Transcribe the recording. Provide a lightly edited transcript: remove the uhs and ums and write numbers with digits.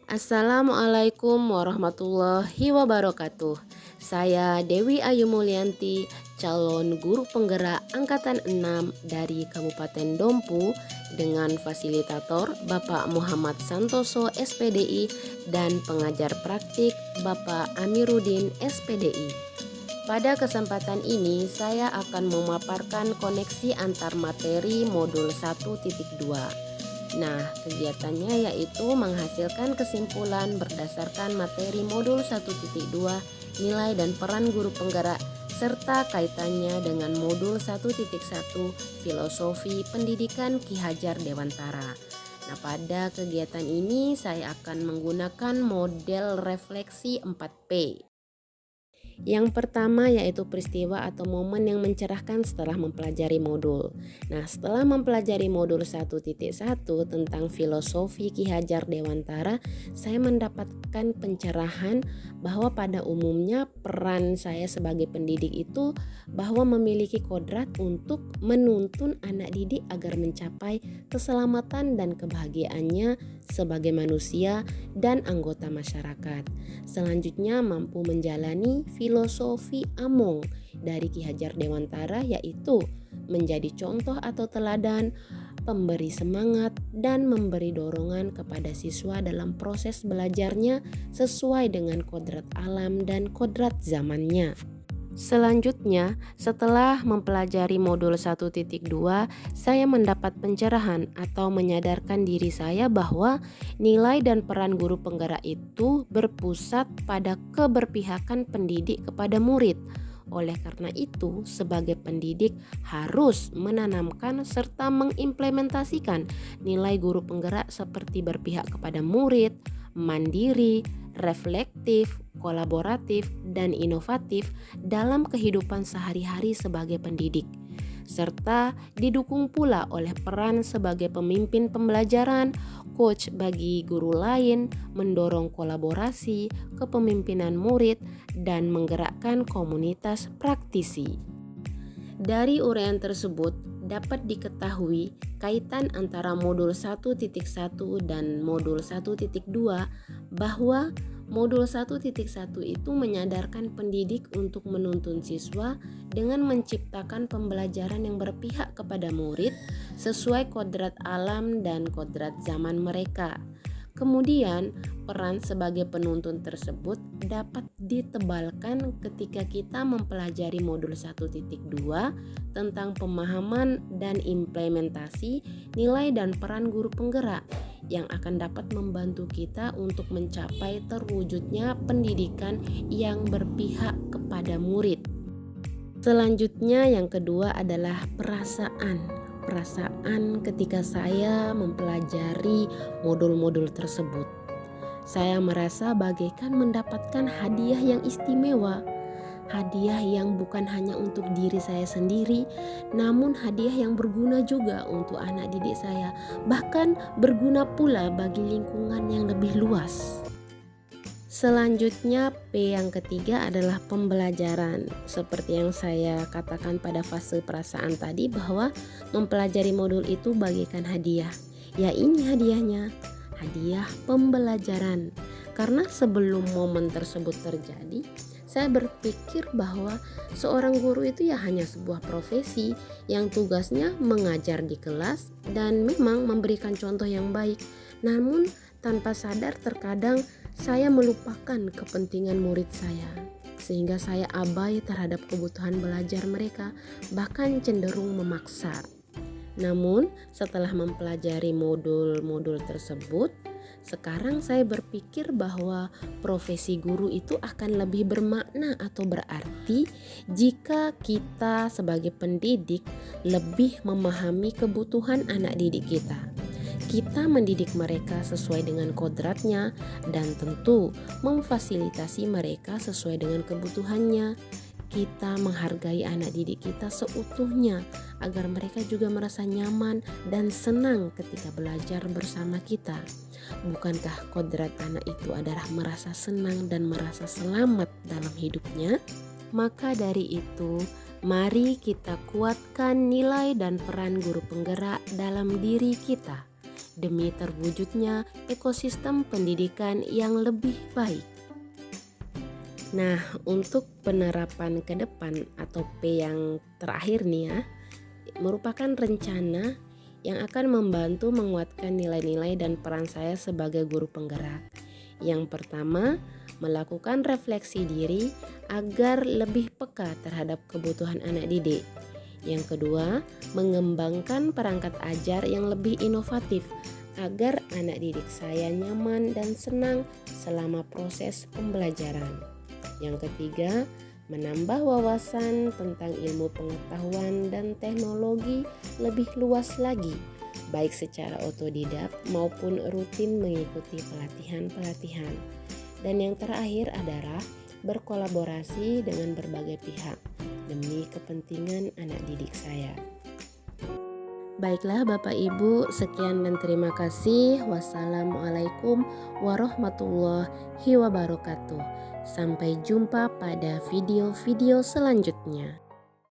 Assalamualaikum warahmatullahi wabarakatuh. Saya Dewi Ayu Mulyanti, calon guru penggerak angkatan 6 dari Kabupaten Dompu dengan fasilitator Bapak Muhammad Santoso SPDI dan pengajar praktik Bapak Amiruddin SPDI. Pada kesempatan ini saya akan memaparkan koneksi antar materi modul 1.2. Nah, kegiatannya yaitu menghasilkan kesimpulan berdasarkan materi modul 1.2, nilai dan peran guru penggerak, serta kaitannya dengan modul 1.1, filosofi pendidikan Ki Hajar Dewantara. Nah, pada kegiatan ini saya akan menggunakan model refleksi 4P. Yang pertama yaitu peristiwa atau momen yang mencerahkan setelah mempelajari modul. Nah, setelah mempelajari modul 1.1 tentang filosofi Ki Hajar Dewantara, saya mendapatkan pencerahan bahwa pada umumnya peran saya sebagai pendidik itu bahwa memiliki kodrat untuk menuntun anak didik agar mencapai keselamatan dan kebahagiaannya sebagai manusia dan anggota masyarakat. Selanjutnya mampu menjalani filosofi Among dari Ki Hajar Dewantara, yaitu menjadi contoh atau teladan, pemberi semangat dan memberi dorongan kepada siswa dalam proses belajarnya sesuai dengan kodrat alam dan kodrat zamannya. Selanjutnya, setelah mempelajari modul 1.2, saya mendapat pencerahan atau menyadarkan diri saya bahwa nilai dan peran guru penggerak itu berpusat pada keberpihakan pendidik kepada murid. Oleh karena itu, sebagai pendidik harus menanamkan serta mengimplementasikan nilai guru penggerak seperti berpihak kepada murid, mandiri, reflektif, kolaboratif, dan inovatif dalam kehidupan sehari-hari sebagai pendidik, serta didukung pula oleh peran sebagai pemimpin pembelajaran, coach bagi guru lain, mendorong kolaborasi, kepemimpinan murid, dan menggerakkan komunitas praktisi. Dari uraian tersebut dapat diketahui kaitan antara modul 1.1 dan modul 1.2 bahwa modul 1.1 itu menyadarkan pendidik untuk menuntun siswa dengan menciptakan pembelajaran yang berpihak kepada murid sesuai kodrat alam dan kodrat zaman mereka. Kemudian, peran sebagai penuntun tersebut dapat ditebalkan ketika kita mempelajari modul 1.2 tentang pemahaman dan implementasi nilai dan peran guru penggerak yang akan dapat membantu kita untuk mencapai terwujudnya pendidikan yang berpihak kepada murid. Selanjutnya yang kedua adalah perasaan ketika saya mempelajari modul-modul tersebut. Saya merasa bagaikan mendapatkan hadiah yang istimewa, hadiah yang bukan hanya untuk diri saya sendiri, namun hadiah yang berguna juga untuk anak didik saya, bahkan berguna pula bagi lingkungan yang lebih luas. Selanjutnya P yang ketiga adalah pembelajaran. Seperti yang saya katakan pada fase perasaan tadi bahwa mempelajari modul itu bagaikan hadiah. Ya, ini hadiahnya, hadiah pembelajaran. Karena sebelum momen tersebut terjadi, saya berpikir bahwa seorang guru itu ya hanya sebuah profesi yang tugasnya mengajar di kelas dan memang memberikan contoh yang baik. Namun tanpa sadar terkadang saya melupakan kepentingan murid saya, sehingga saya abai terhadap kebutuhan belajar mereka, bahkan cenderung memaksa. Namun setelah mempelajari modul-modul tersebut, sekarang saya berpikir bahwa profesi guru itu akan lebih bermakna atau berarti jika kita sebagai pendidik lebih memahami kebutuhan anak didik kita. Kita mendidik mereka sesuai dengan kodratnya dan tentu memfasilitasi mereka sesuai dengan kebutuhannya. Kita menghargai anak didik kita seutuhnya agar mereka juga merasa nyaman dan senang ketika belajar bersama kita. Bukankah kodrat anak itu adalah merasa senang dan merasa selamat dalam hidupnya? Maka dari itu, mari kita kuatkan nilai dan peran guru penggerak dalam diri kita. demi terwujudnya ekosistem pendidikan yang lebih baik. Nah, untuk penerapan ke depan atau P yang terakhir nih ya, merupakan rencana yang akan membantu menguatkan nilai-nilai dan peran saya sebagai guru penggerak. Yang pertama, melakukan refleksi diri agar lebih peka terhadap kebutuhan anak didik. Yang kedua, mengembangkan perangkat ajar yang lebih inovatif agar anak didik saya nyaman dan senang selama proses pembelajaran. Yang ketiga, menambah wawasan tentang ilmu pengetahuan dan teknologi lebih luas lagi, baik secara otodidak maupun rutin mengikuti pelatihan-pelatihan. Dan yang terakhir adalah berkolaborasi dengan berbagai pihak demi kepentingan anak didik saya. Baiklah Bapak Ibu, sekian dan terima kasih. Wassalamualaikum warahmatullahi wabarakatuh. Sampai jumpa pada video-video selanjutnya.